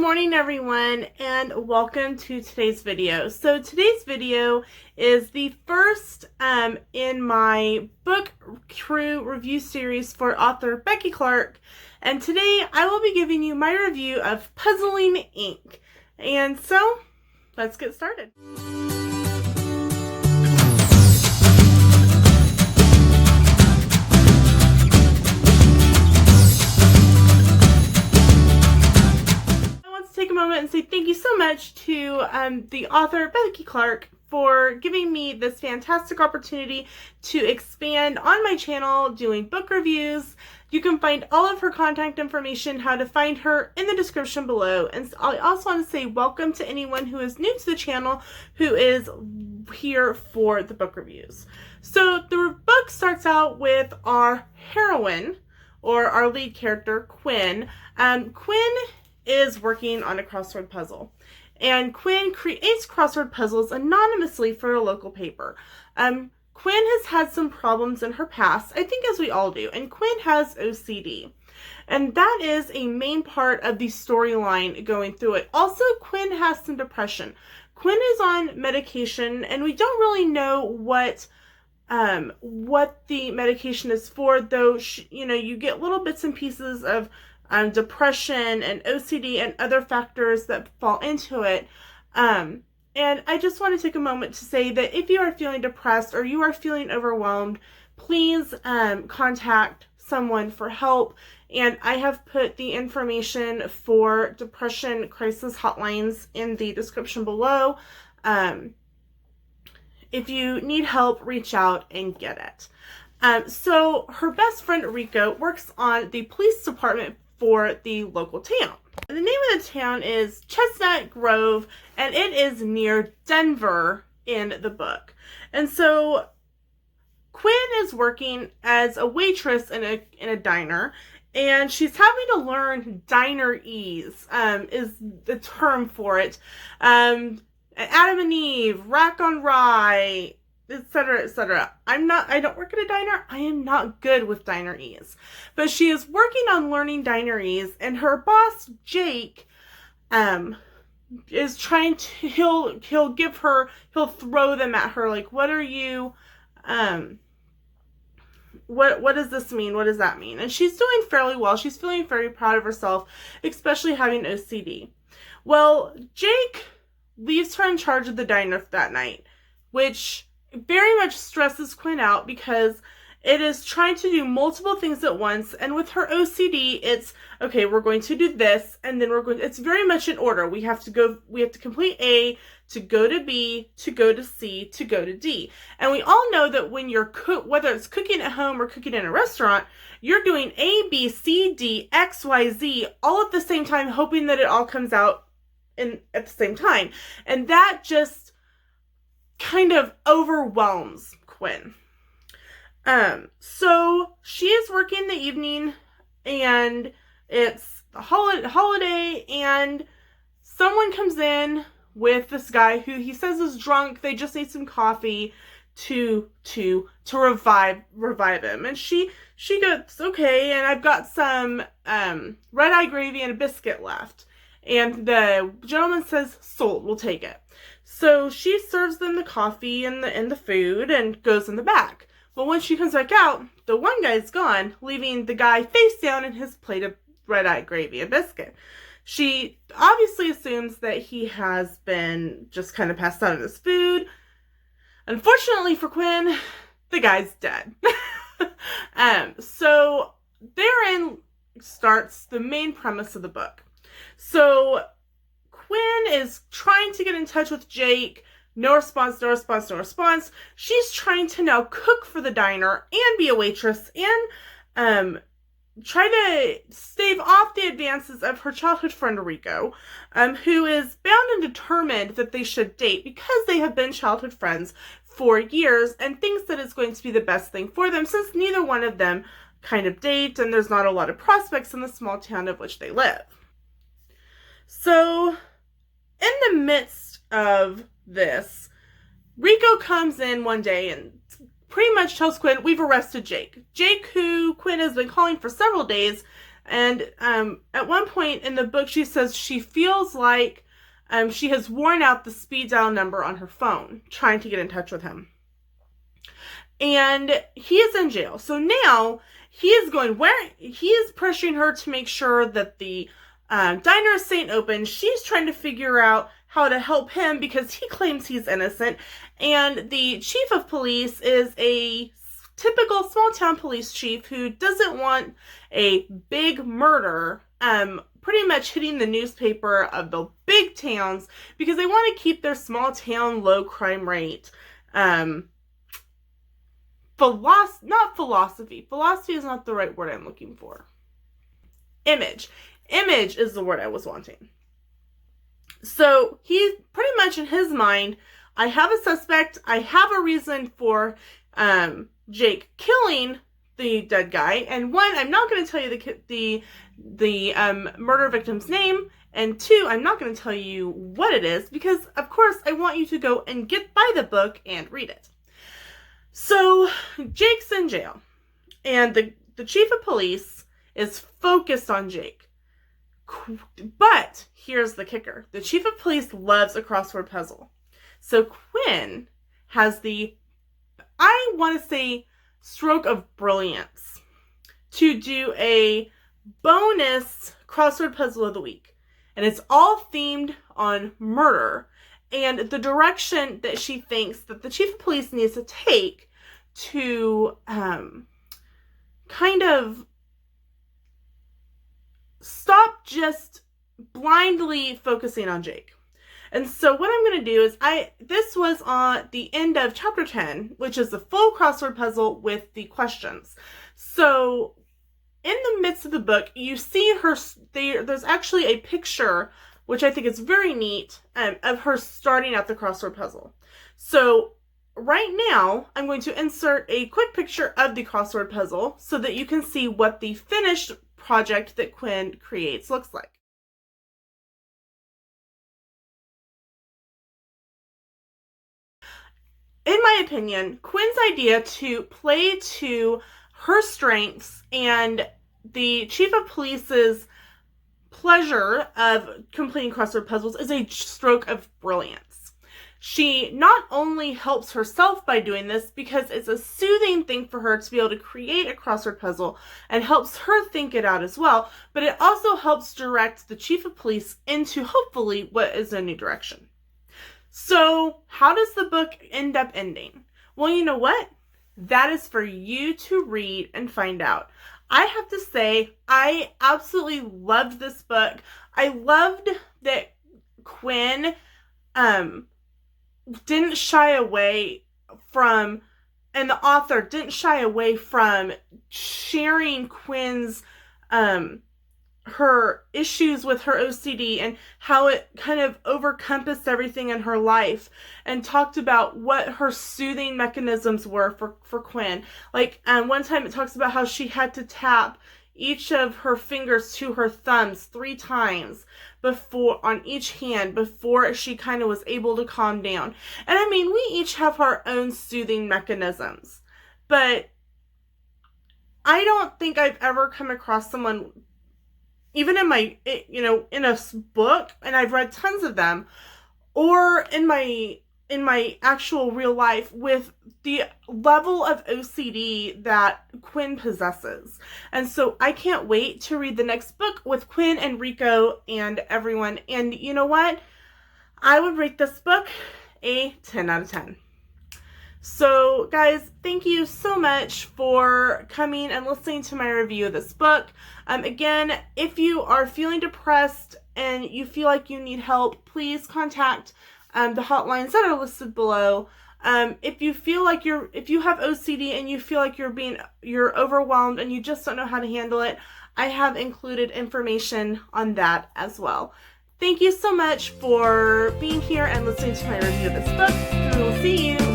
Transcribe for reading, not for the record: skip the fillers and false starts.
morning everyone, and welcome to today's video. So today's video is the first in my book crew review series for author Becky Clark, and today I will be giving you my review of Puzzling Inc. And so let's get started. Take a moment and say thank you so much to the author Becky Clark for giving me this fantastic opportunity to expand on my channel doing book reviews. You can find all of her contact information, how to find her, in the description below. And I also want to say welcome to anyone who is new to the channel who is here for the book reviews. So the book starts out with our heroine, or our lead character, Quinn. Quinn is working on a crossword puzzle, and Quinn creates crossword puzzles anonymously for a local paper. Quinn has had some problems in her past, I think as we all do, and Quinn has OCD, and that is a main part of the storyline going through it. Also, Quinn has some depression. Quinn is on medication, and we don't really know what the medication is for, though you get little bits and pieces of depression and OCD and other factors that fall into it. And I just want to take a moment to say that if you are feeling depressed or you are feeling overwhelmed, please contact someone for help. And I have put the information for depression crisis hotlines in the description below. If you need help, reach out and get it. So her best friend Rico works on the police department for the local town. And the name of the town is Chestnut Grove, and it is near Denver in the book. And so Quinn is working as a waitress in a diner, and she's having to learn dinerese, is the term for it. Adam and Eve, rack on rye, etc., etc. I don't work at a diner. I am not good with dinerese. But she is working on learning dinerese, and her boss, Jake, is trying to, he'll throw them at her, like, what are you, what does this mean? What does that mean? And she's doing fairly well. She's feeling very proud of herself, especially having OCD. Well, Jake leaves her in charge of the diner that night, which very much stresses Quinn out because it is trying to do multiple things at once, and with her OCD, it's okay, we're going to do this, and then it's very much in order. We have to complete A to go to B to go to C to go to D. And we all know that when you're whether it's cooking at home or cooking in a restaurant, you're doing A, B, C, D, X, Y, Z all at the same time, hoping that it all comes out at the same time. And that just kind of overwhelms Quinn. So she is working the evening, and it's a holiday, and someone comes in with this guy who he says is drunk. They just need some coffee to revive him. And she goes, okay, and I've got some red-eye gravy and a biscuit left. And the gentleman says, sold, we'll take it. So she serves them the coffee and the food and goes in the back. But when she comes back out, the one guy's gone, leaving the guy face down in his plate of red-eye gravy and biscuit. She obviously assumes that he has been just kind of passed out on his food. Unfortunately for Quinn, the guy's dead. So therein starts the main premise of the book. So Quinn is trying to get in touch with Jake. No response, no response, no response. She's trying to now cook for the diner and be a waitress and try to stave off the advances of her childhood friend Rico, who is bound and determined that they should date because they have been childhood friends for years, and thinks that it's going to be the best thing for them since neither one of them kind of date, and there's not a lot of prospects in the small town of which they live. So in the midst of this, Rico comes in one day and pretty much tells Quinn, we've arrested Jake. Jake, who Quinn has been calling for several days, And at one point in the book, she says she feels like she has worn out the speed dial number on her phone trying to get in touch with him. And he is in jail. So now he is pressuring her to make sure that the diner is staying open. She's trying to figure out how to help him because he claims he's innocent. And the chief of police is a typical small town police chief who doesn't want a big murder pretty much hitting the newspaper of the big towns because they want to keep their small town low crime rate. Not philosophy. Philosophy is not the right word I'm looking for. Image is the word I was wanting. So he's pretty much in his mind, I have a suspect, I have a reason for Jake killing the dead guy, and one, I'm not going to tell you the murder victim's name, and two, I'm not going to tell you what it is, because of course I want you to go and buy the book and read it. So Jake's in jail, and the chief of police is focused on Jake. But here's the kicker. The chief of police loves a crossword puzzle. So Quinn has the, I want to say, stroke of brilliance to do a bonus crossword puzzle of the week. And it's all themed on murder and the direction that she thinks that the chief of police needs to take to kind of stop just blindly focusing on Jake. And so what I'm going to do is this was on the end of chapter 10, which is the full crossword puzzle with the questions. So in the midst of the book, you see there's actually a picture, which I think is very neat, of her starting out the crossword puzzle. So right now, I'm going to insert a quick picture of the crossword puzzle so that you can see what the finished project that Quinn creates looks like. In my opinion, Quinn's idea to play to her strengths and the chief of police's pleasure of completing crossword puzzles is a stroke of brilliance. She not only helps herself by doing this because it's a soothing thing for her to be able to create a crossword puzzle and helps her think it out as well, but it also helps direct the chief of police into hopefully what is a new direction. So how does the book end up ending? Well, you know what? That is for you to read and find out. I have to say, I absolutely loved this book. I loved that Quinn didn't shy away from, and the author didn't shy away from sharing Quinn's her issues with her OCD and how it kind of overcompassed everything in her life, and talked about what her soothing mechanisms were for Quinn. Like one time it talks about how she had to tap each of her fingers to her thumbs 3 times on each hand before she kind of was able to calm down. And I mean, we each have our own soothing mechanisms, but I don't think I've ever come across someone, even in my, in a book, and I've read tons of them, or in my actual real life, with the level of OCD that Quinn possesses. And so I can't wait to read the next book with Quinn and Rico and everyone. And you know what? I would rate this book a 10 out of 10. So guys, thank you so much for coming and listening to my review of this book. Again, if you are feeling depressed and you feel like you need help, please contact the hotlines that are listed below. If you feel like if you have OCD and you feel like you're overwhelmed and you just don't know how to handle it, I have included information on that as well. Thank you so much for being here and listening to my review of this book. We will see you